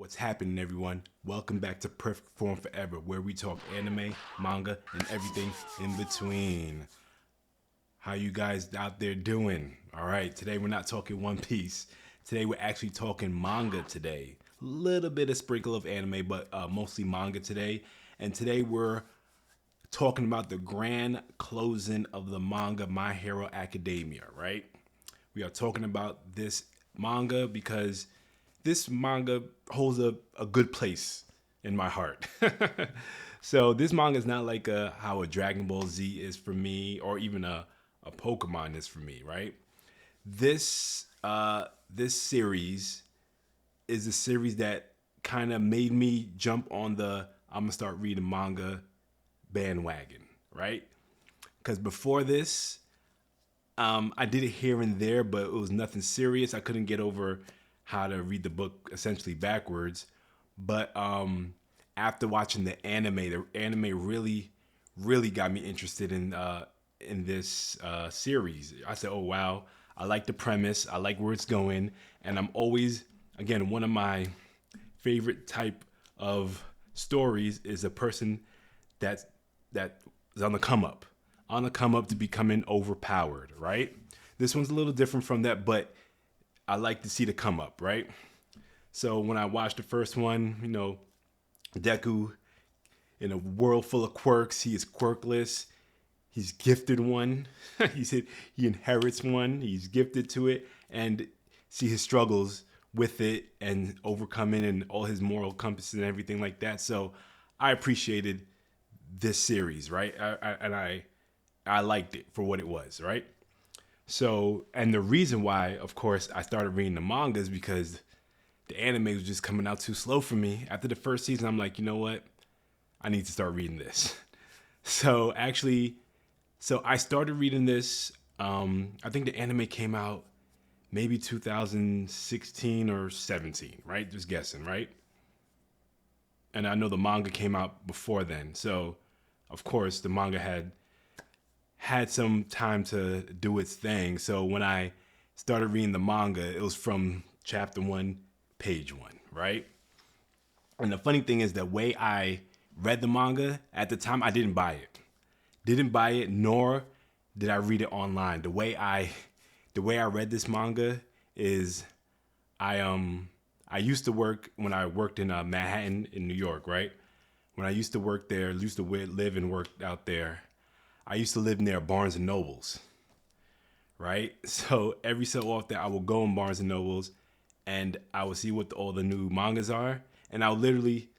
What's happening, everyone? Welcome back to Perfect Form Forever, where we talk anime, manga, and everything in between. How you guys out there doing? All right, today we're not talking One Piece. Today we're actually talking manga today. Little bit of sprinkle of anime, but mostly manga today. And today we're talking about the grand closing of the manga My Hero Academia, right? We are talking about this manga because this manga holds a good place in my heart. So this manga is not like how a Dragon Ball Z is for me, or even a Pokemon is for me, right? This series is a series that kind of made me jump on the I'm gonna start reading manga bandwagon, right? Because before this, I did it here and there, but it was nothing serious. I couldn't get over how to read the book essentially backwards. But after watching the anime really got me interested in this series. I said, "Oh wow, I like the premise. I like where it's going." And I'm always, again, one of my favorite type of stories is a person that's that is on the come up to becoming overpowered, right? This one's a little different from that, but I like to see the come up, right? So when I watched the first one, Deku in a world full of quirks, he is quirkless. He's gifted one. He said he inherits one. He's gifted to it, and see his struggles with it and overcoming and all his moral compass and everything like that. So I appreciated this series, right? I liked it for what it was, right? So, and the reason why, of course, I started reading the manga is because the anime was just coming out too slow for me. After the first season, I'm like, you know what? I need to start reading this. So actually, so I started reading this. I think the anime came out maybe 2016 or 17, right? Just guessing, right? And I know the manga came out before then. So, of course, the manga had some time to do its thing. So when I started reading the manga, it was from chapter one, page one, right? And the funny thing is, the way I read the manga at the time, I didn't buy it. Didn't buy it, nor did I read it online. The way I read this manga is I used to work when I worked in Manhattan in New York, right? When I used to work there, used to live and work out there. I used to live near Barnes and Nobles, right? So every so often I will go in Barnes and Nobles and I will see what all the new mangas are, and I'll literally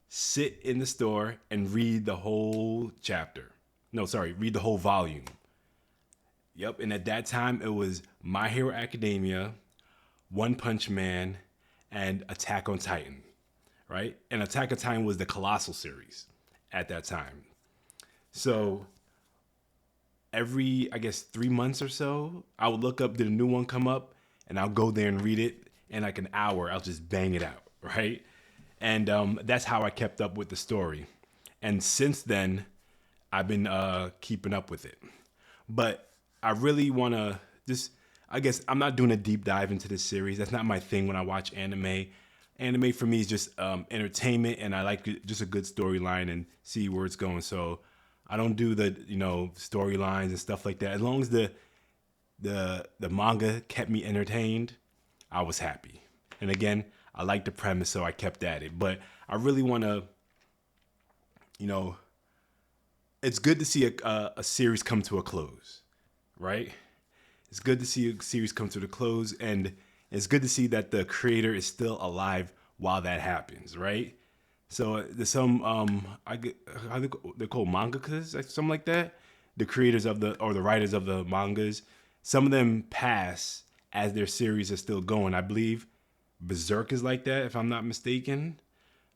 sit in the store and read the whole chapter. No, sorry, read the whole volume. Yep, and at that time it was My Hero Academia, One Punch Man, and Attack on Titan, right? And Attack on Titan was the Colossal series at that time. So every, I guess, 3 months or so, I would look up, did a new one come up, and I'll go there and read it. In like an hour, I'll just bang it out, right? And that's how I kept up with the story. And since then, I've been keeping up with it. But I really want to just, I guess, I'm not doing a deep dive into this series. That's not my thing when I watch anime. Anime for me is just entertainment, and I like just a good storyline and see where it's going. So I don't do the storylines and stuff like that. As long as the manga kept me entertained, I was happy. And again, I like the premise, so I kept at it. But I really want to, you know, it's good to see a series come to a close, right? It's good to see a series come to the close, and it's good to see that the creator is still alive while that happens, right? So there's some how they're called mangakas, like something like that. The creators of the writers of the mangas, some of them pass as their series is still going. I believe Berserk is like that, if I'm not mistaken.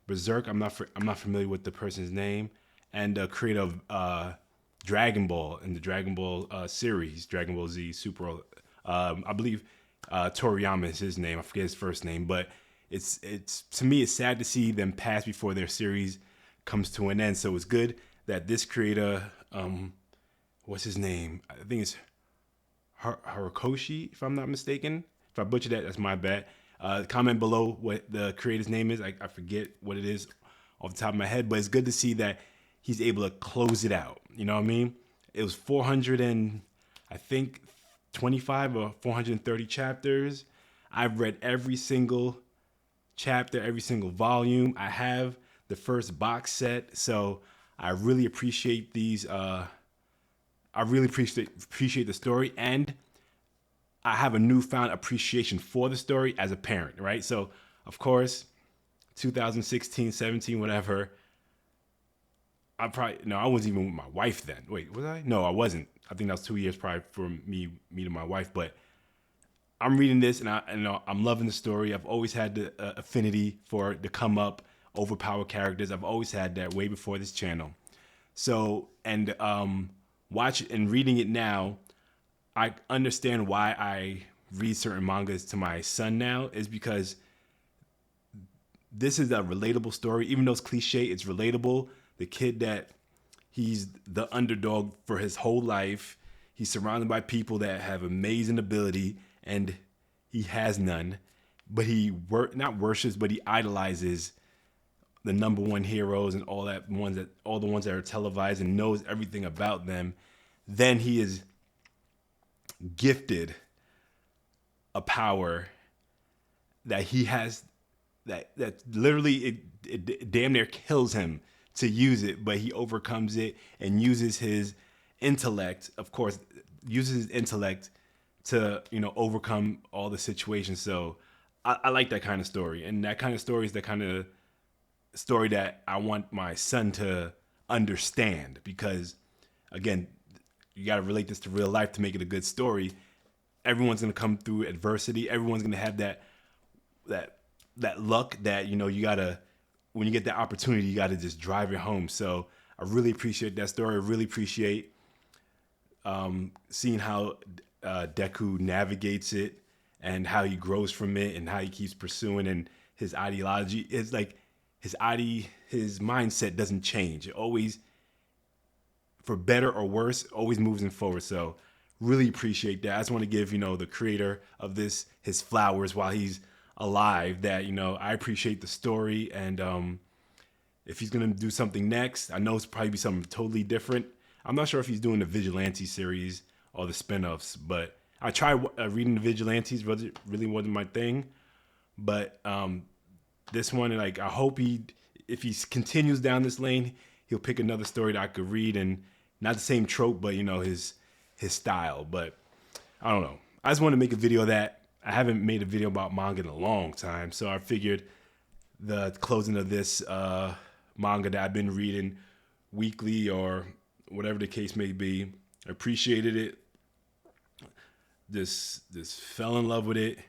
Berserk, I'm not familiar with the person's name, and the creator of Dragon Ball and the Dragon Ball series, Dragon Ball Z Super. I believe Toriyama is his name. I forget his first name, but it's to me it's sad to see them pass before their series comes to an end. So it's good that this creator, what's his name? I think it's Harukoshi, if I'm not mistaken. If I butcher that, that's my bad. Comment below what the creator's name is. I forget what it is off the top of my head, but it's good to see that he's able to close it out. You know what I mean? It was 400 and I think 25 or 430 chapters. I've read every single chapter, every single volume. I have the first box set, so I really appreciate these. I really appreciate the story, and I have a newfound appreciation for the story as a parent, right? So, of course, 2016, 17, whatever. I wasn't even with my wife then. Wait, was I? No, I wasn't. I think that was 2 years probably for me meeting my wife. But I'm reading this and I'm loving the story. I've always had the affinity for the come up, overpowered characters. I've always had that way before this channel. So, and watch and reading it now, I understand why I read certain mangas to my son now is because this is a relatable story. Even though it's cliche, it's relatable. The kid that he's the underdog for his whole life. He's surrounded by people that have amazing ability and he has none. But he not worships, but he idolizes the number one heroes and all the ones that are televised and knows everything about them. Then he is gifted a power that he has that literally it damn near kills him to use it, but he overcomes it and uses his intellect, of course, to, overcome all the situations. So I like that kind of story. And that kind of story is the kind of story that I want my son to understand because, again, you got to relate this to real life to make it a good story. Everyone's going to come through adversity. Everyone's going to have that luck that, you got to, when you get that opportunity, you got to just drive it home. So I really appreciate that story. I really appreciate seeing how Deku navigates it and how he grows from it and how he keeps pursuing, and his ideology is like his mindset doesn't change. It always, for better or worse, always moves him forward. So really appreciate that. I just want to give, the creator of this his flowers while he's alive, that, I appreciate the story. And if he's going to do something next, I know it's probably be something totally different. I'm not sure if he's doing the Vigilante series or the spinoffs, but I tried reading the Vigilantes, really wasn't my thing. But this one, like, I hope if he continues down this lane, he'll pick another story that I could read, and not the same trope, but his style. But I don't know. I just want to make a video that I haven't made a video about manga in a long time, so I figured the closing of this manga that I've been reading weekly or whatever the case may be, I appreciated it. Just fell in love with it.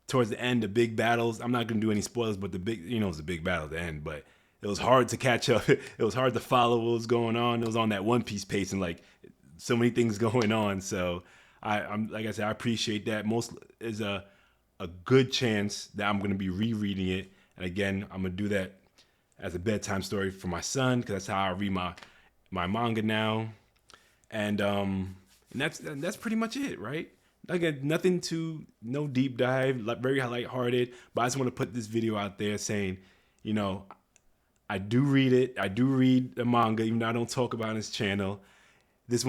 Towards the end, the big battles, I'm not going to do any spoilers, but it's a big battle at the end, but it was hard to catch up. It was hard to follow what was going on. It was on that One Piece pace and like so many things going on. So I'm like I said, I appreciate that. Most is a good chance that I'm going to be rereading it. And again, I'm going to do that as a bedtime story for my son, because that's how I read my manga now. And that's pretty much it, right? Again, no deep dive, very lighthearted. But I just want to put this video out there saying, I do read it. I do read the manga, even though I don't talk about it on this channel. This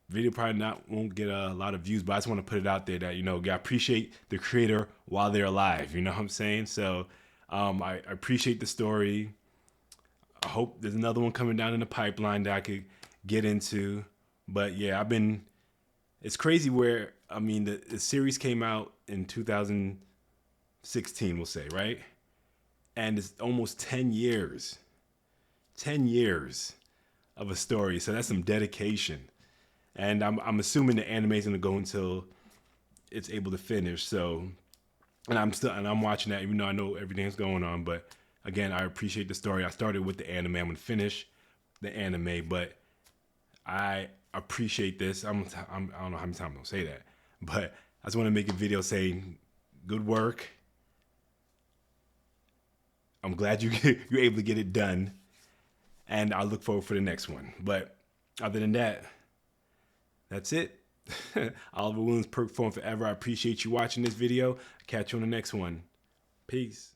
video probably won't get a lot of views, but I just want to put it out there that, I appreciate the creator while they're alive. You know what I'm saying? So I appreciate the story. I hope there's another one coming down in the pipeline that I could get into. But yeah, it's crazy where, the series came out in 2016, we'll say, right? And it's almost 10 years. 10 years of a story. So that's some dedication. And I'm assuming the anime is going to go until it's able to finish. So, and I'm watching that, even though I know everything's going on. But again, I appreciate the story. I started with the anime. I'm going to finish the anime, but I appreciate this. I don't know how many times I'm going to say that, but I just want to make a video saying good work. I'm glad you're able to get it done, and I look forward for the next one. But other than that, that's it. Oliver Williams, Perk Form Forever. I appreciate you watching this video. Catch you on the next one. Peace.